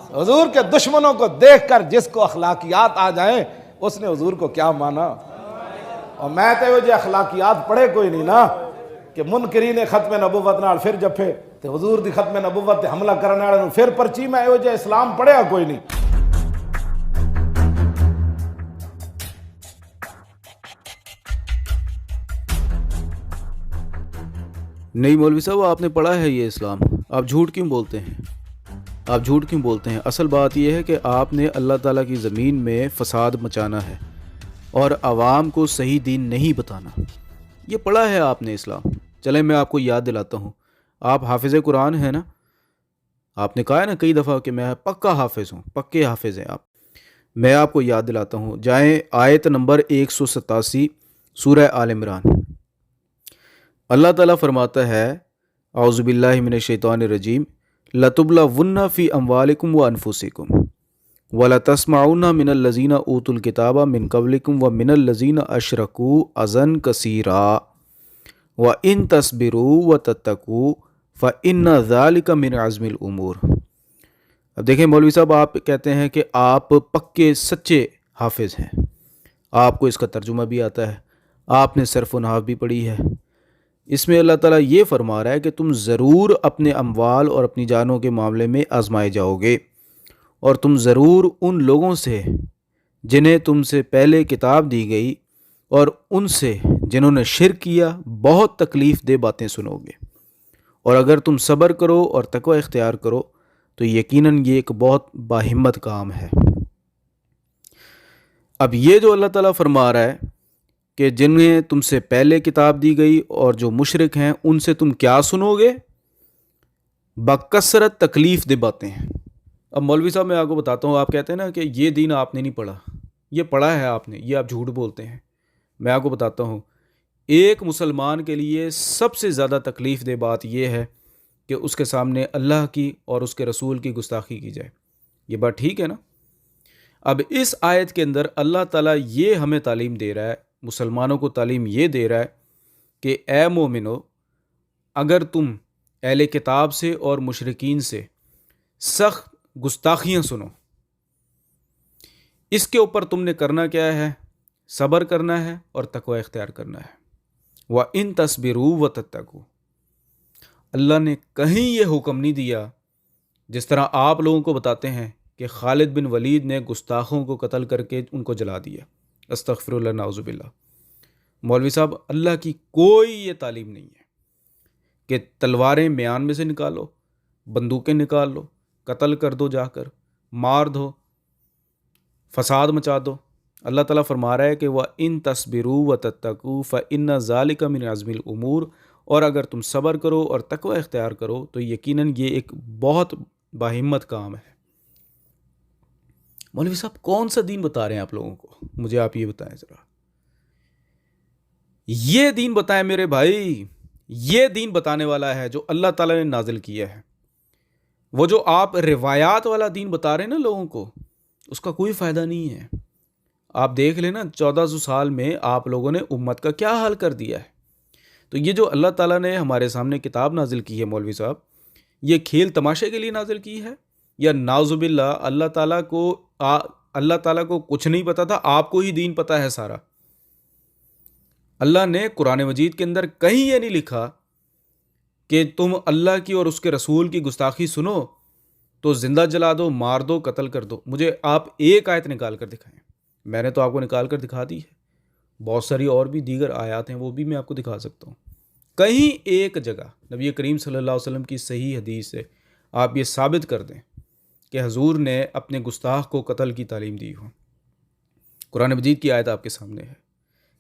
हुजूर के दुश्मनों को देखकर जिसको अखलाकियात आ जाए उसने हुजूर को क्या माना। और मैं तो जो अखलाकियात पढ़े कोई नहीं ना कि मुनकरीन खत्म नबूवत नाल फिर जफे तो हुजूर दी खत्म नबूवत हमला करने वाले फिर पर्ची में यो जो इस्लाम पढ़िया कोई नहीं। नहीं मौलवी साहब, आपने पढ़ा है ये इस्लाम, आप झूठ क्यों बोलते हैं? आप झूठ क्यों बोलते हैं? असल बात यह है कि आपने अल्लाह ताला की ज़मीन में फ़साद मचाना है और आवाम को सही दीन नहीं बताना। ये पढ़ा है आपने इस्लाम। चलें मैं आपको याद दिलाता हूँ। आप हाफिज़ कुरान हैं ना? आपने कहा है ना कई दफ़ा कि मैं पक्का हाफिज़ हूँ, पक्के हाफिज़ हैं आप। मैं आपको याद दिलाता हूँ, जाएँ आयत नंबर 187 सूरह आल इमरान। अल्लाह ताला फरमाता है, औज़ु बिल्लाहि मिनश शैतानिर रजीम, लतुब्लवुन्ना फ़ी अम्वालिकुम व अनफुसिकुम वला तस्माउन्ना मिनल लज़ीना ऊतुल किताबा मिन क़ब्लिकुम व मिनल लज़ीना अशरकू अज़न कसीरा व इन तस्बिरू व तत्तकू फ़ इन्ना ज़ालिका मिन अज़्मिल उमूर। अब देखें मौलवी साहब, आप कहते हैं कि आप पक्के सच्चे हाफिज़ हैं, आपको इसका तर्जुमा भी आता है, आपने सर्फ़ व नहव भी पढ़ी है। इसमें अल्लाह ताला ये फरमा रहा है कि तुम ज़रूर अपने अमवाल और अपनी जानों के मामले में आजमाए जाओगे और तुम ज़रूर उन लोगों से जिन्हें तुमसे पहले किताब दी गई और उनसे जिन्होंने शिर्क किया बहुत तकलीफ़ दे बातें सुनोगे। और अगर तुम सब्र करो और तकवा इख्तियार करो तो यकीनन ये एक बहुत बाहिम्मत काम है। अब ये जो अल्लाह ताला फरमा रहा है कि जिन्हें तुमसे पहले किताब दी गई और जो मुशरिक हैं उनसे तुम क्या सुनोगे? बकसरत तकलीफ़ दे बातें हैं। अब मौलवी साहब मैं आपको बताता हूँ, आप कहते हैं ना कि ये दीन आपने नहीं पढ़ा, ये पढ़ा है आपने, ये आप झूठ बोलते हैं। मैं आपको बताता हूँ, एक मुसलमान के लिए सबसे ज़्यादा तकलीफ़ दे बात यह है कि उसके सामने अल्लाह की और उसके रसूल की गुस्ताखी की जाए। ये बात ठीक है ना? अब इस आयत के अंदर अल्लाह ताला ये हमें तालीम दे रहा है, मुसलमानों को तालीम ये दे रहा है कि ए मोमिनो, अगर तुम अहले किताब से और मुशरिकीन से सख्त गुस्ताखियाँ सुनो, इसके ऊपर तुमने करना क्या है? सब्र करना है और तकवा इख्तियार करना है। व इन तस्बिरू व तत्तकू, अल्लाह ने कहीं ये हुक्म नहीं दिया जिस तरह आप लोगों को बताते हैं कि खालिद बिन वलीद ने गुस्ताखों को कत्ल करके उनको जला दिया। अस्तगफिरुल्लाह नाउज़ुबिल्लाह। मौलवी साहब, अल्लाह की कोई ये तालीम नहीं है कि तलवारें म्यान में से निकालो, बंदूकें निकाल लो, कत्ल कर दो, जाकर मार दो, फसाद मचा दो। अल्लाह ताला फरमा रहा है कि वह इन तस्बिरू व तत्तकू फ़ इन्ना ज़ालिका मिन अज़्मिल उमूर, और अगर तुम सब्र करो और तकवा इख्तियार करो तो यकीनन ये एक बहुत बाहिम्मत काम है। मौलवी साहब, कौन सा दीन बता रहे हैं आप लोगों को? मुझे आप ये बताएं ज़रा। ये दीन बताएं मेरे भाई, ये दीन बताने वाला है जो अल्लाह ताला ने नाजिल किया है। वो जो आप रिवायात वाला दीन बता रहे हैं ना लोगों को, उसका कोई फ़ायदा नहीं है। आप देख लेना 1400 साल में आप लोगों ने उम्मत का क्या हाल कर दिया है। तो ये जो अल्लाह ताला ने हमारे सामने किताब नाजिल की है मौलवी साहब, ये खेल तमाशे के लिए नाजिल की है या नाउज़ुबिल्लाह अल्लाह ताला को कुछ नहीं पता था, आपको ही दीन पता है सारा? अल्लाह ने कुरान मजीद के अंदर कहीं ये नहीं लिखा कि तुम अल्लाह की और उसके रसूल की गुस्ताखी सुनो तो जिंदा जला दो, मार दो, कत्ल कर दो। मुझे आप एक आयत निकाल कर दिखाएं। मैंने तो आपको निकाल कर दिखा दी है, बहुत सारी और भी दीगर आयत हैं, वो भी मैं आपको दिखा सकता हूँ। कहीं एक जगह नबी करीम सल्लल्लाहु अलैहि वसल्लम की सही हदीस से आप ये साबित कर दें कि हजूर ने अपने गुस्ताख को कत्ल की तालीम दी हो। कुरान मजीद की आयत आपके सामने है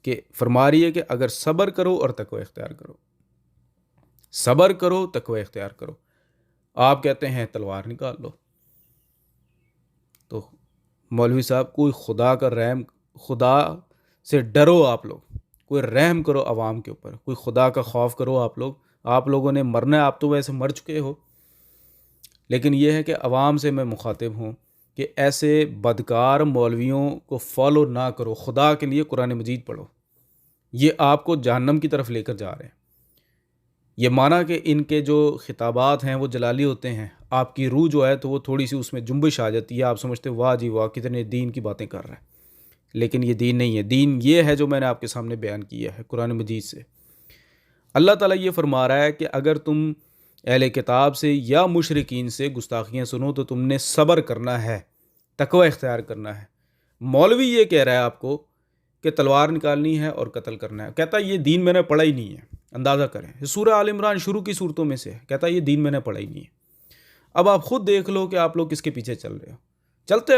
कि फरमा रही है कि अगर सब्र करो और तकवा इख्तियार करो, सब्र करो, तकवा इख्तियार करो। आप कहते हैं तलवार निकाल लो। तो मौलवी साहब, कोई खुदा का रहम, खुदा से डरो आप लोग, कोई रहम करो आवाम के ऊपर, कोई खुदा का खौफ करो आप लोग। आप लोगों ने मरना है, आप तो वैसे मर चुके हो, लेकिन यह है कि अवाम से मैं मुखातिब हूँ कि ऐसे बदकार मौलवियों को फॉलो ना करो। खुदा के लिए कुरान मजीद पढ़ो, ये आपको जहन्नम की तरफ लेकर जा रहे हैं। ये माना कि इनके जो खिताबात हैं वो जलाली होते हैं, आपकी रूह जो है तो वो थोड़ी सी उसमें जुम्बिश आ जाती है, आप समझते हो वाह जी वाह कितने दीन की बातें कर रहा है। लेकिन ये दीन नहीं है। दीन ये है जो मैंने आपके सामने बयान किया है कुरान मजीद से। अल्लाह ताला ये फरमा रहा है कि अगर तुम अहले किताब से या मुशरिकीन से गुस्ताखियाँ सुनो तो तुमने सब्र करना है, तकवा इख्तियार करना है। मौलवी ये कह रहा है आपको कि तलवार निकालनी है और कत्ल करना है। कहता है ये दीन मैंने पढ़ा ही नहीं है। अंदाज़ा करें, सूरह आल इमरान शुरू की सूरतों में से है। कहता है ये दीन मैंने पढ़ा ही नहीं है। अब आप खुद देख लो कि आप लोग किसके पीछे चल रहे हो। चलते रहो।